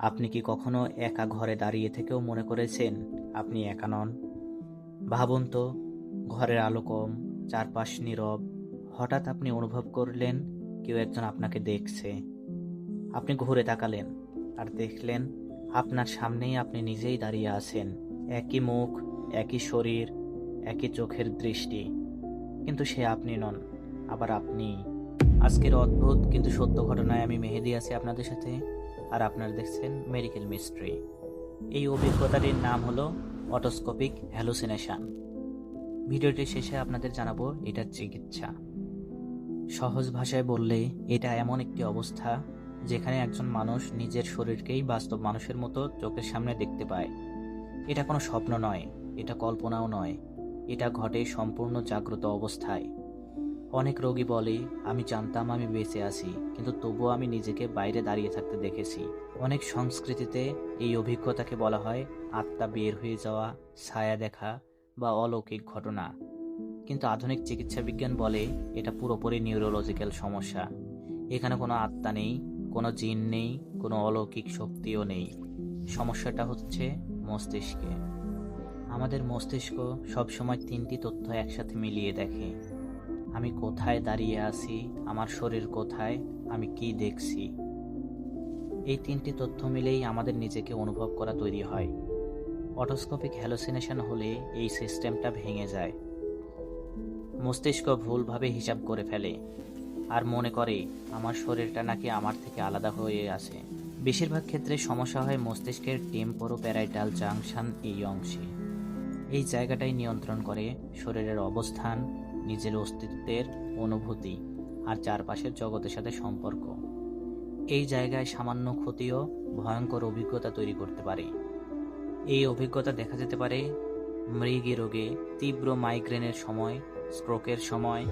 আপনি কি কখনো একা ঘরে দাঁড়িয়ে থেকেও মনে করেছেন আপনি একা নন? ভাবুন তো, ঘরের আলো কম, চারপাশ নীরব। হঠাৎ আপনি অনুভব করলেন কেউ একজন আপনাকে দেখছে। আপনি ঘুরে তাকালেন আর দেখলেন আপনার সামনেই আপনি নিজেই দাঁড়িয়ে আছেন। একই মুখ, একই শরীর, একই চোখের দৃষ্টি, কিন্তু সে আপনি নন, আবার আপনিই। আজকের অদ্ভুত কিন্তু সত্য ঘটনায় আমি মেহেদী আছি আপনাদের সাথে, আর আপনারা দেখছেন মেডিকেল মিস্ট্রি। এই অভিজ্ঞতাটির নাম হলো অটোস্কোপিক হ্যালুসিনেশন। ভিডিওটির শেষে আপনাদের জানাবো এটার চিকিৎসা। সহজ ভাষায় বললে, এটা এমন একটি অবস্থা যেখানে একজন মানুষ নিজের শরীরকেই বাস্তব মানুষের মতো চোখের সামনে দেখতে পায়। এটা কোনো স্বপ্ন নয়, এটা কল্পনাও নয়, এটা ঘটে সম্পূর্ণ জাগ্রত অবস্থায়। অনেক রোগী বলে, আমি জানতাম আমি বেঁচে আছি, কিন্তু তবুও আমি নিজেকে বাইরে দাঁড়িয়ে থাকতে দেখেছি। অনেক সংস্কৃতিতে এই অভিজ্ঞতাকে বলা হয় আত্মা বের হয়ে যাওয়া, ছায়া দেখা বা অলৌকিক ঘটনা। কিন্তু আধুনিক চিকিৎসা বিজ্ঞান বলে এটা পুরোপুরি নিউরোলজিক্যাল সমস্যা। এখানে কোনো আত্মা নেই, কোনো জিন নেই, কোনো অলৌকিক শক্তিও নেই। সমস্যাটা হচ্ছে মস্তিষ্কে। আমাদের মস্তিষ্ক সবসময় তিনটি তথ্য একসাথে মিলিয়ে দেখে: আমি কোথায় দাঁড়িয়ে আছি, আমার শরীর কোথায়, আমি কি দেখছি। এই তিনটি তথ্য মিলেই আমাদের নিজেকে অনুভব করা তৈরি হয়। অটোস্কোপিক হ্যালুসিনেশন হলে এই সিস্টেমটা ভেঙে যায়। মস্তিষ্ক ভুলভাবে হিসাব করে ফেলে আর মনে করে আমার শরীরটা নাকি আমার থেকে আলাদা হয়ে আছে। বেশিরভাগ ক্ষেত্রে সমস্যা হয় মস্তিষ্কের টেম্পোরোপ্যারাইটাল জাংশন এই অংশে। এই জায়গাটাই নিয়ন্ত্রণ করে শরীরের অবস্থান, নিজের অস্তিত্বের অনুভূতি আর চারপাশের জগতের সাথে সম্পর্ক। এই জায়গায় সামান্য ক্ষতিও ভয়ঙ্কর অভিজ্ঞতা তৈরি করতে পারে। এই অভিজ্ঞতা দেখা যেতে পারে মৃগী রোগে, তীব্র মাইগ্রেনের সময়, স্ট্রোকের সময়,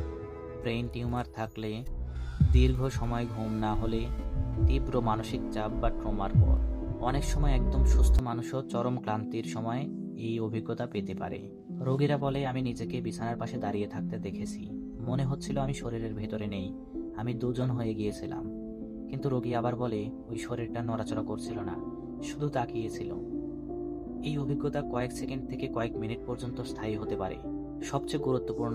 ব্রেইন টিউমার থাকলে, দীর্ঘ সময় ঘুম না হলে, তীব্র মানসিক চাপ বা ট্রমার পর। অনেক সময় একদম সুস্থ মানুষও চরম ক্লান্তির সময় এই অভিজ্ঞতা পেতে পারে। রোগীরা বলে, আমি নিজেকে বিছানার পাশে দাঁড়িয়ে থাকতে দেখেছি। মনে হচ্ছিল আমি শরীরের ভেতরে নেই, আমি দুজন হয়ে গিয়েছিলাম। কিন্তু রোগী আবার বলে, ওই শরীরটা নড়াচড়া করছিল না, শুধু তাকিয়েছিল। এই অভিজ্ঞতা কয়েক সেকেন্ড থেকে কয়েক মিনিট পর্যন্ত স্থায়ী হতে পারে। সবচেয়ে গুরুত্বপূর্ণ